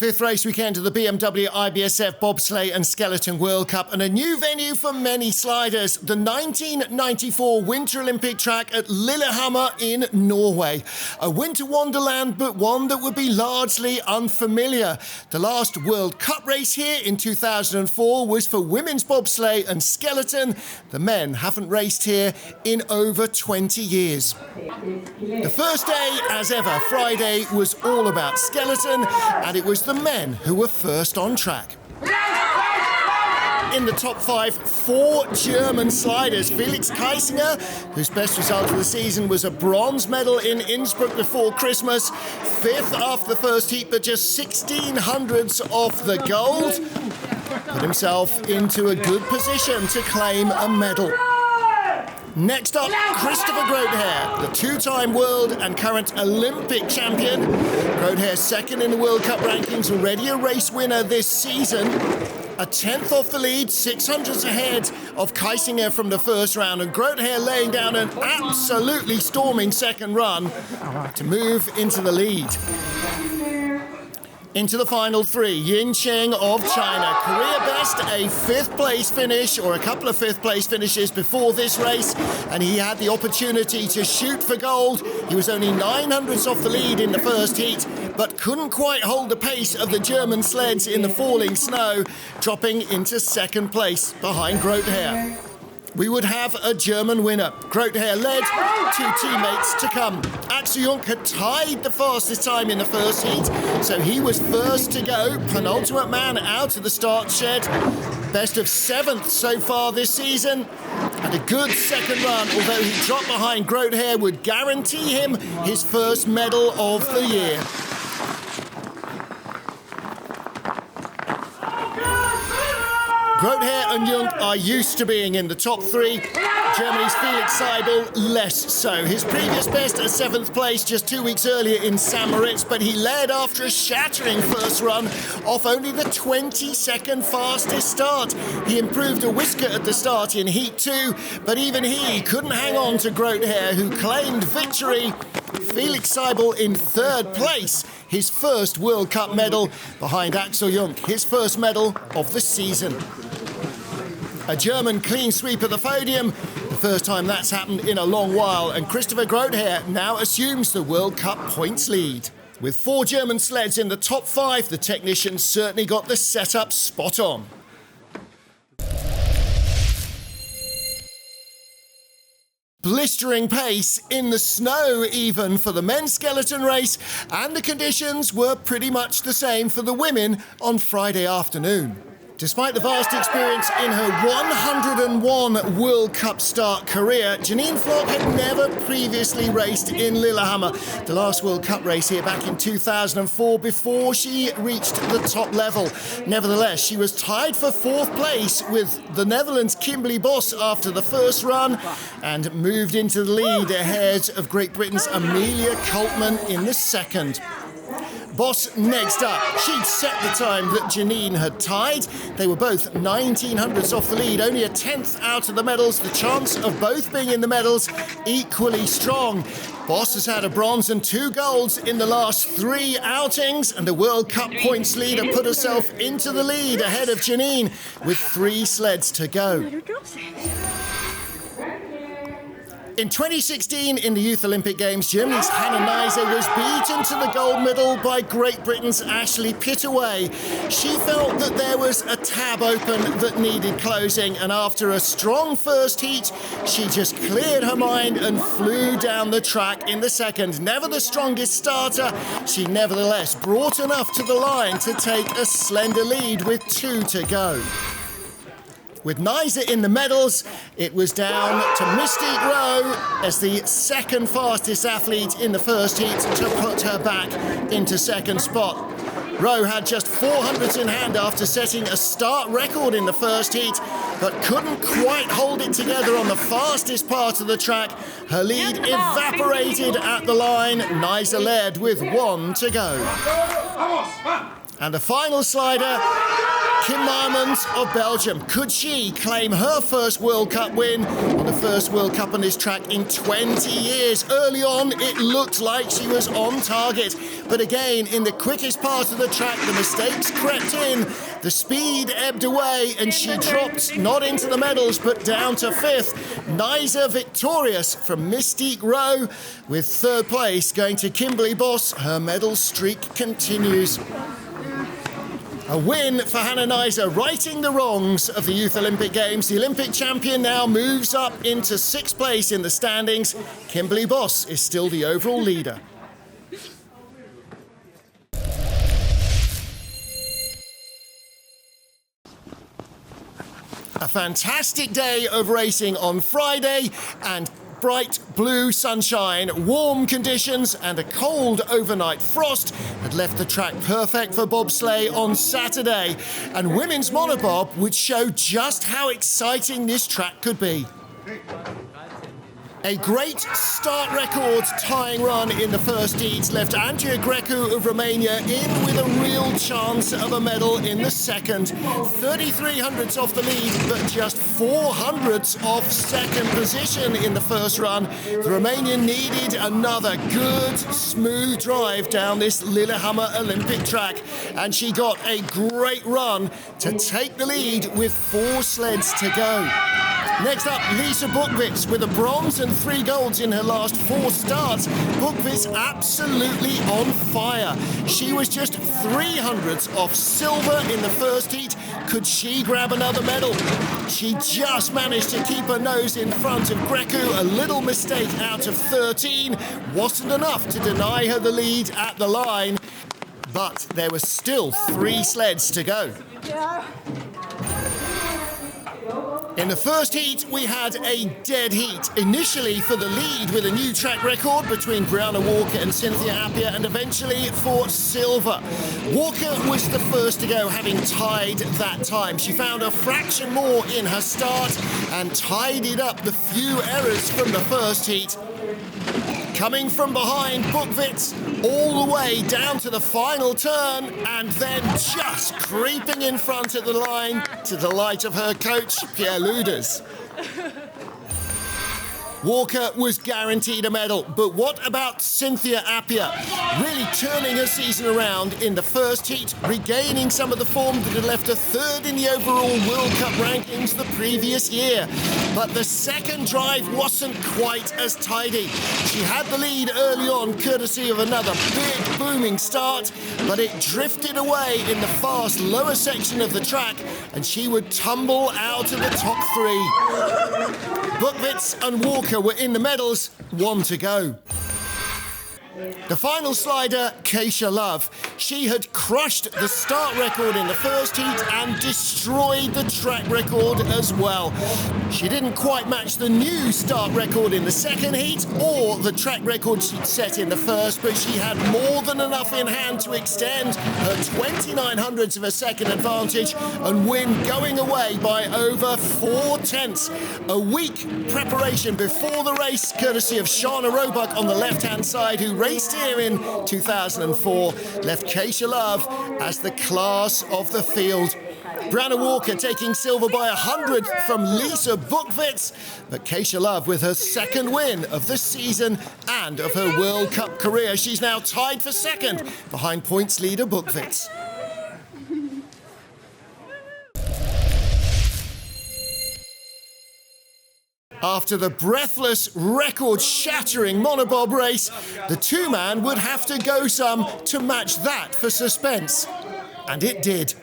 Fifth race weekend of the BMW IBSF Bobsleigh and Skeleton World Cup, and a new venue for many sliders, the 1994 Winter Olympic track at Lillehammer in Norway. A winter wonderland, but one that would be largely unfamiliar. The last World Cup race here in 2004 was for women's bobsleigh and skeleton. The men haven't raced here in over 20 years. The first day, as ever, Friday, was all about skeleton, and it was the men who were first on track. In the top five, 4 German sliders. Felix Kaisinger, whose best result of the season was a bronze medal in Innsbruck before Christmas, 5th after the first heat, but just 1600ths off the gold, put himself into a good position to claim a medal. Next up, Christopher Groothair, the 2-time world and current Olympic champion. Groothair second in the World Cup rankings, already a race winner this season. A 10th off the lead, 600ths ahead of Kaisinger from the first round, and Groothair laying down an absolutely storming second run to move into the lead. Into the final 3, Yin Cheng of China. Career best, a 5th place finish, or a couple of 5th place finishes before this race, and he had the opportunity to shoot for gold. He was only 900ths off the lead in the first heat, but couldn't quite hold the pace of the German sleds in the falling snow, dropping into 2nd place behind Groothair. We would have a German winner. Groothair led, 2 teammates to come. Axel Jung had tied the fastest time in the first heat, so he was first to go, penultimate man out of the start shed. Best of 7th so far this season, and a good second run, although he dropped behind Groothair, would guarantee him his first medal of the year. Groothair and Jung are used to being in the top 3. Germany's Felix Seibel less so. His previous best at 7th place just 2 weeks earlier in St. Moritz, but he led after a shattering first run off only the 22nd fastest start. He improved a whisker at the start in Heat 2, but even he couldn't hang on to Groothair, who claimed victory. Felix Seibel in 3rd place, his first World Cup medal behind Axel Jung, his first medal of the season. A German clean sweep at the podium, the first time that's happened in a long while, and Christopher Groothair now assumes the World Cup points lead. With 4 German sleds in the top 5, the technicians certainly got the setup spot on. Blistering pace in the snow even for the men's skeleton race, and the conditions were pretty much the same for the women on Friday afternoon. Despite the vast experience in her 101 World Cup start career, Janine Flock had never previously raced in Lillehammer, the last World Cup race here back in 2004, before she reached the top level. Nevertheless, she was tied for 4th place with the Netherlands' Kimberly Bos after the first run, and moved into the lead ahead of Great Britain's Amelia Coltman in the second. Bos next up. She'd set the time that Janine had tied. They were both 1900ths off the lead, only a 10th out of the medals. The chance of both being in the medals equally strong. Bos has had a bronze and 2 golds in the last 3 outings, and the World Cup points leader put herself into the lead ahead of Janine with 3 sleds to go. In 2016, in the Youth Olympic Games, Germany's Hannah Neise was beaten to the gold medal by Great Britain's Ashley Pittaway. She felt that there was a tab open that needed closing, and after a strong first heat, she just cleared her mind and flew down the track in the second. Never the strongest starter, she nevertheless brought enough to the line to take a slender lead with 2 to go. With Neise in the medals, it was down to Mystique Rowe as the 2nd fastest athlete in the first heat to put her back into 2nd spot. Rowe had just 400ths in hand after setting a start record in the first heat, but couldn't quite hold it together on the fastest part of the track. Her lead evaporated at the line. Neise led with 1 to go. And the final slider, Kim Marmans of Belgium. Could she claim her first World Cup win on the first World Cup on this track in 20 years? Early on, it looked like she was on target. But again, in the quickest part of the track, the mistakes crept in. The speed ebbed away and she dropped not into the medals, but down to 5th. Nysa victorious from Mystique Row, with 3rd place going to Kimberly Boss. Her medal streak continues. A win for Hannah Nysa, righting the wrongs of the Youth Olympic Games. The Olympic champion now moves up into 6th place in the standings. Kimberly Boss is still the overall leader. A fantastic day of racing on Friday, and bright blue sunshine, warm conditions and a cold overnight frost had left the track perfect for bobsleigh on Saturday. And women's monobob would show just how exciting this track could be. A great start record tying run in the first heat left Andrea Grecu of Romania in with a real chance of a medal in the second. 33 hundredths off the lead, but just 4 hundredths off second position in the first run. The Romanian needed another good, smooth drive down this Lillehammer Olympic track, and she got a great run to take the lead with 4 sleds to go. Next up, Lisa Buchwitz with a bronze and 3 golds in her last 4 starts. Buchwitz absolutely on fire. She was just 3 hundredths off silver in the first heat. Could she grab another medal? She just managed to keep her nose in front of Grecu. A little mistake out of 13 wasn't enough to deny her the lead at the line, but there were still 3 sleds to go. In the first heat, we had a dead heat. Initially for the lead with a new track record between Brianna Walker and Cynthia Appiah, and eventually for silver. Walker was the first to go, having tied that time. She found a fraction more in her start and tidied up the few errors from the first heat. Coming from behind, Buchwitz all the way down to the final turn, and then just creeping in front at the line to the delight of her coach, Pierre Luders. Walker was guaranteed a medal, but what about Cynthia Appiah? Really turning her season around in the first heat, regaining some of the form that had left her 3rd in the overall World Cup rankings the previous year. But the second drive wasn't quite as tidy. She had the lead early on, courtesy of another big booming start, but it drifted away in the fast lower section of the track, and she would tumble out of the top 3. Buchwitz and Walker were in the medals, 1 to go. The final slider, Keisha Love. She had crushed the start record in the first heat and destroyed the track record as well. She didn't quite match the new start record in the second heat or the track record she'd set in the first, but she had more than enough in hand to extend her 29 hundredths of a second advantage and win going away by over 4 tenths. A week preparation before the race, courtesy of Shauna Roebuck on the left-hand side, who raced here in 2004, left Keisha Love as the class of the field. Brianna Walker taking silver by 100 from Lisa Buchwitz, but Keisha Love with her 2nd win of the season and of her World Cup career. She's now tied for 2nd behind points leader Buchwitz. After the breathless, record-shattering monobob race, the 2-man would have to go some to match that for suspense. And it did.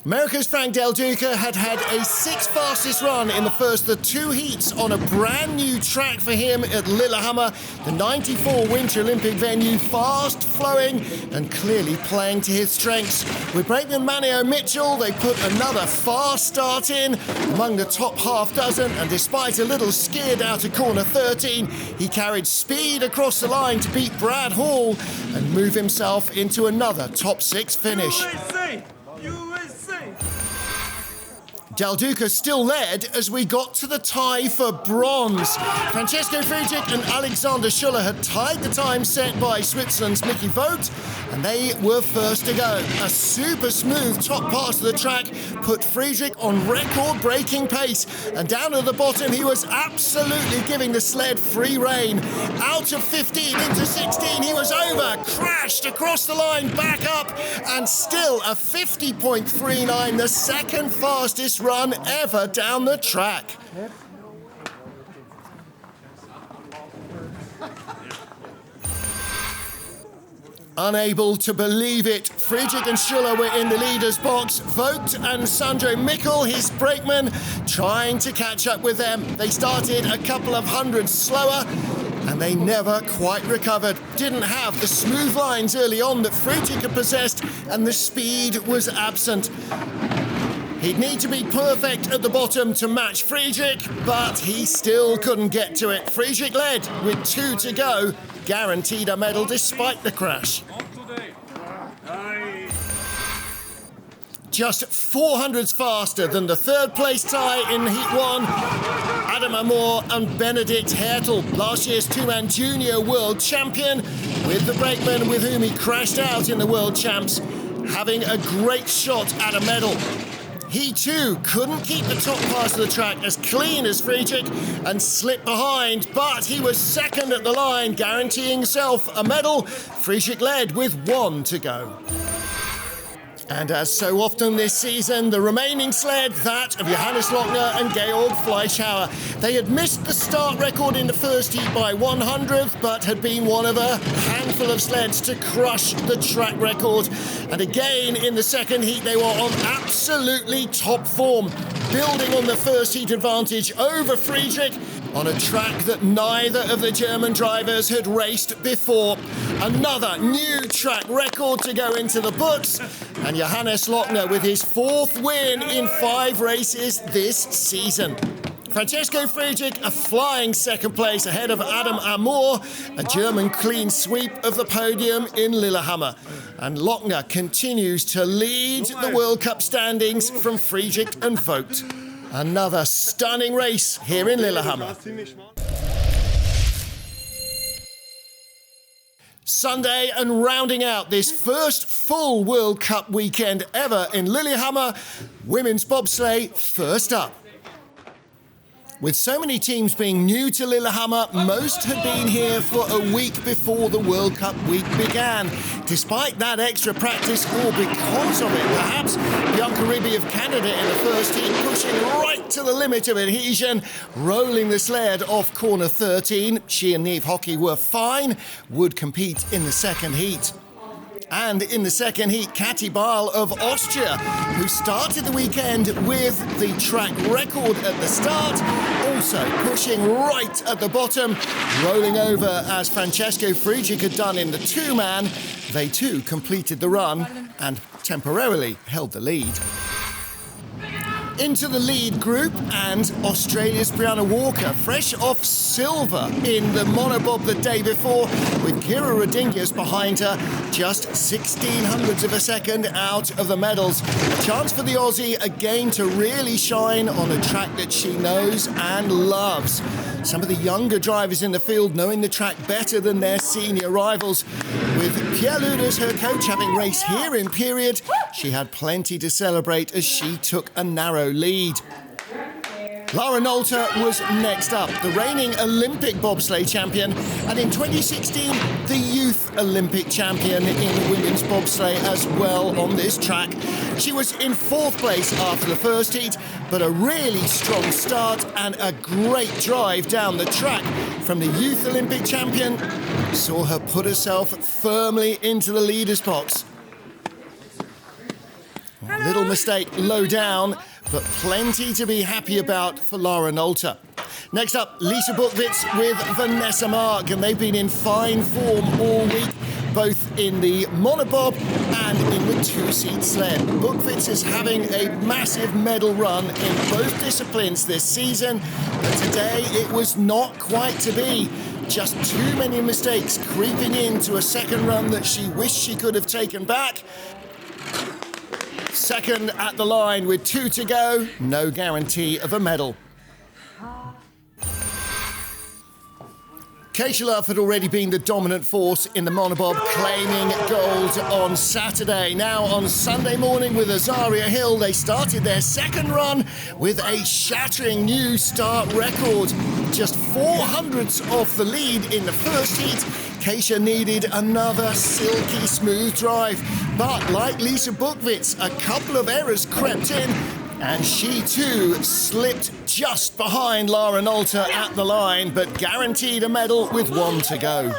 America's Frank Del Duca had had a 6th fastest run in the first of the 2 heats on a brand new track for him at Lillehammer, the '94 Winter Olympic venue, fast-flowing and clearly playing to his strengths. With brakeman Manio Mitchell, they put another fast start in among the top half dozen, and despite a little skid out of corner 13, he carried speed across the line to beat Brad Hall and move himself into another top 6 finish. Del Duca still led as we got to the tie for bronze. Francesco Friedrich and Alexander Schuller had tied the time set by Switzerland's Mickey Vogt, and they were first to go. A super smooth top pass of the track put Friedrich on record-breaking pace, and down at the bottom he was absolutely giving the sled free rein. Out of 15 into 16, he was over, crashed across the line, back up, and still a 50.39, the second fastest run ever down the track. Unable to believe it, Friedrich and Schuller were in the leader's box. Vogt and Sandro Mikkel, his brakeman, trying to catch up with them. They started a couple of hundreds slower, and they never quite recovered. Didn't have the smooth lines early on that Friedrich had possessed, and the speed was absent. He'd need to be perfect at the bottom to match Friedrich, but he still couldn't get to it. Friedrich led with 2 to go, guaranteed a medal despite the crash. Just 400s faster than the third place tie in Heat 1, Adam Amor and Benedikt Hertel, last year's two-man junior world champion, with the brakeman with whom he crashed out in the world champs, having a great shot at a medal. He too couldn't keep the top pass of the track as clean as Friedrich and slipped behind, but he was second at the line, guaranteeing himself a medal. Friedrich led with 1 to go. And as so often this season, the remaining sled, that of Johannes Lochner and Georg Fleischhauer. They had missed the start record in the first heat by 100th, but had been one of a handful of sleds to crush the track record. And again, in the second heat, they were on absolutely top form, building on the first heat advantage over Friedrich on a track that neither of the German drivers had raced before. Another new track record to go into the books, and Johannes Lochner with his 4th win in 5 races this season. Francesco Friedrich a flying second place ahead of Adam Amor, a German clean sweep of the podium in Lillehammer. And Lochner continues to lead the World Cup standings from Friedrich and Vogt. Another stunning race here in Lillehammer. Sunday, and rounding out this first full World Cup weekend ever in Lillehammer, women's bobsleigh first up. With so many teams being new to Lillehammer, most had been here for a week before the World Cup week began. Despite that extra practice, or because of it perhaps, Bianca Ribby of Canada in the first heat pushing right to the limit of adhesion, rolling the sled off corner 13. She and Neve Hockey were fine, would compete in the second heat. And in the second heat, Kati Baal of Austria, who started the weekend with the track record at the start, also pushing right at the bottom, rolling over as Francesco Friedrich had done in the two-man. They too completed the run and temporarily held the lead. Into the lead group, and Australia's Brianna Walker, fresh off silver in the Monobob the day before, with Kira Rodinguez behind her, just 1600ths of a second out of the medals. A chance for the Aussie again to really shine on a track that she knows and loves. Some of the younger drivers in the field knowing the track better than their senior rivals. With Pierre Luders, her coach, having raced here in period, she had plenty to celebrate as she took a narrow lead. Lara Nolte was next up, the reigning Olympic bobsleigh champion, and in 2016, the Youth Olympic champion in women's bobsleigh as well on this track. She was in 4th place after the first heat, but a really strong start and a great drive down the track from the Youth Olympic champion saw her put herself firmly into the leader's box. Little mistake low down, but plenty to be happy about for Lara Nolte. Next up, Lisa Buchwitz with Vanessa Mark, and they've been in fine form all week, both in the Monobob and in the two-seat sled. Buchwitz is having a massive medal run in both disciplines this season, but today it was not quite to be. Just too many mistakes creeping into a second run that she wished she could have taken back. Second at the line with 2 to go, no guarantee of a medal. Keisha Love had already been the dominant force in the Monobob, claiming gold on Saturday. Now on Sunday morning with Azaria Hill, they started their second run with a shattering new start record. Just 400ths off the lead in the first heat. Keisha needed another silky smooth drive. But like Lisa Buchwitz, a couple of errors crept in, and she too slipped just behind Lara Nolter at the line, but guaranteed a medal with one to go.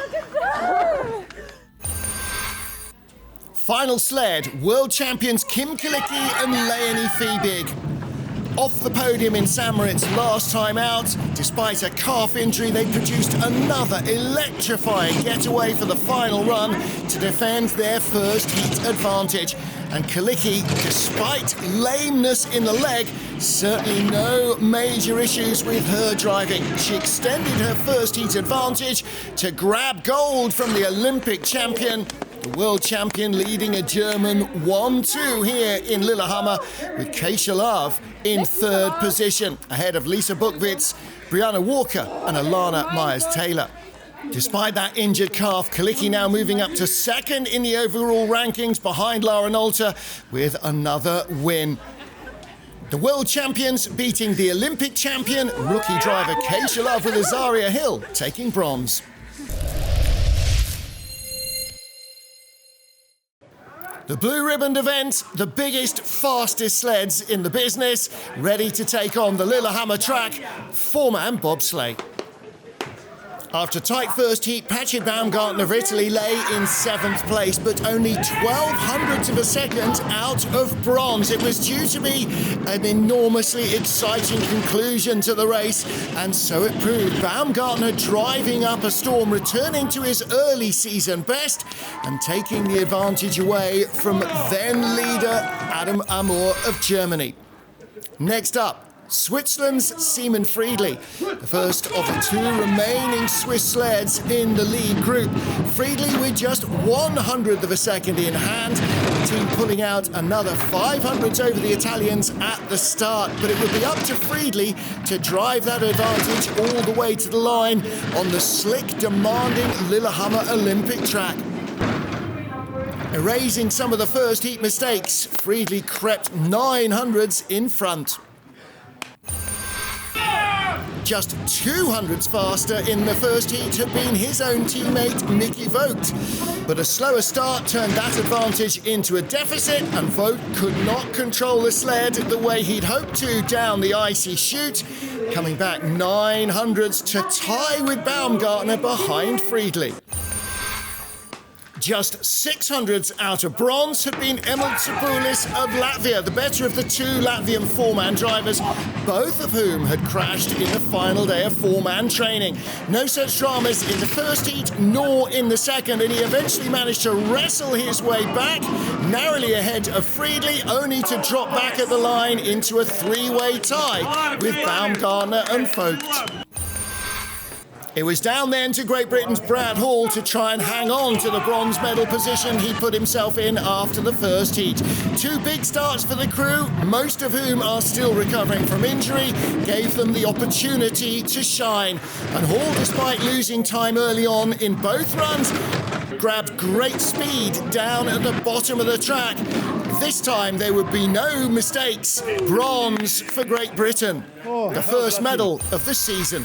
Final sled, world champions Kim Kalicki and Leonie Fiebig. Off the podium in St. Moritz last time out, despite a calf injury, they produced another electrifying getaway for the final run to defend their first heat advantage. And Kalicki, despite lameness in the leg, certainly no major issues with her driving. She extended her first heat advantage to grab gold from the Olympic champion. The world champion leading a German 1-2 here in Lillehammer, with Keisha Love in third position, ahead of Lisa Buchwitz, Brianna Walker and Alana Myers-Taylor. Despite that injured calf, Kalicki now moving up to second in the overall rankings behind Lara Nolter with another win. The world champions beating the Olympic champion, rookie driver Keisha Love with Azaria Hill taking bronze. The blue ribboned event, the biggest, fastest sleds in the business, ready to take on the Lillehammer track, four-man bobsleigh. After tight first heat, Patrik Baumgartner of Italy lay in 7th place, but only 1200ths of a second out of bronze. It was due to be an enormously exciting conclusion to the race, and so it proved. Baumgartner driving up a storm, returning to his early season best, and taking the advantage away from then leader Adam Amor of Germany. Next up, Switzerland's Simon Friedli, the first of the two remaining Swiss sleds in the lead group. Friedli with just 100th of a second in hand, the team pulling out another 500ths over the Italians at the start, but it would be up to Friedli to drive that advantage all the way to the line on the slick, demanding Lillehammer Olympic track. Erasing some of the first heat mistakes, Friedli crept 900ths in front. Just 200ths faster in the first heat had been his own teammate Mickey Vogt. But a slower start turned that advantage into a deficit, and Vogt could not control the sled the way he'd hoped to down the icy chute, coming back 900ths to tie with Baumgartner behind Friedli. Just 600ths out of bronze had been Emil Tsipoulis of Latvia, the better of the two Latvian four-man drivers, both of whom had crashed in the final day of four-man training. No such dramas in the first heat nor in the second, and he eventually managed to wrestle his way back, narrowly ahead of Friedli, only to drop back at the line into a three-way tie with Baumgartner and Vogt. It was down then to Great Britain's Brad Hall to try and hang on to the bronze medal position he put himself in after the first heat. Two big starts for the crew, most of whom are still recovering from injury, gave them the opportunity to shine. And Hall, despite losing time early on in both runs, grabbed great speed down at the bottom of the track. This time there would be no mistakes. Bronze for Great Britain, the first medal of the season.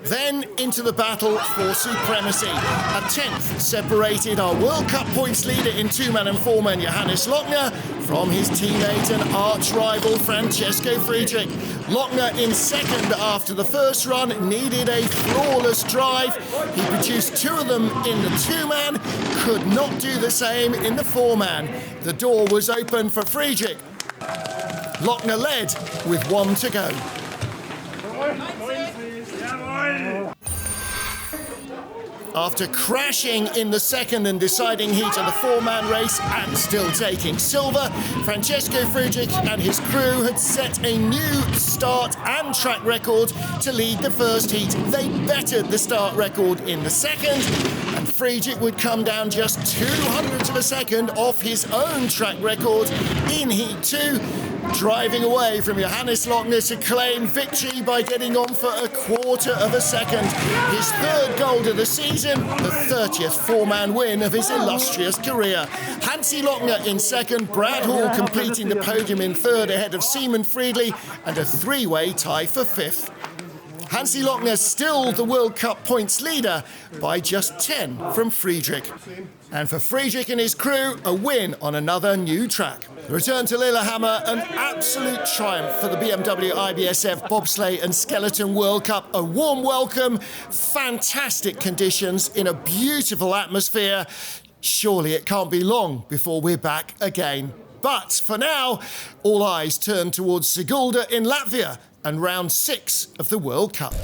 Then into the battle for supremacy. A 10th separated our World Cup points leader in two-man and four-man Johannes Lochner from his teammate and arch-rival Francesco Friedrich. Lochner in second after the first run needed a flawless drive. He produced two of them in the two-man, could not do the same in the four-man. The door was open for Friedrich. Lochner led with one to go. After crashing in the second and deciding heat of the four-man race and still taking silver, Francesco Friedrich and his crew had set a new start and track record to lead the first heat. They bettered the start record in the second, and Friedrich would come down just 200ths of a second off his own track record in Heat 2. driving away from Johannes Lochner to claim victory by getting on for a quarter of a second. His third gold of the season, the 30th four-man win of his illustrious career. Hansi Lochner in second, Brad Hall completing the podium in third ahead of Seaman Friedley, and a three-way tie for fifth. Hansi Lochner still the World Cup points leader by just 10 from Friedrich. And for Friedrich and his crew, a win on another new track. The return to Lillehammer, an absolute triumph for the BMW IBSF Bobsleigh and Skeleton World Cup. A warm welcome, fantastic conditions in a beautiful atmosphere. Surely it can't be long before we're back again. But for now, all eyes turn towards Sigulda in Latvia and round 6 of the World Cup.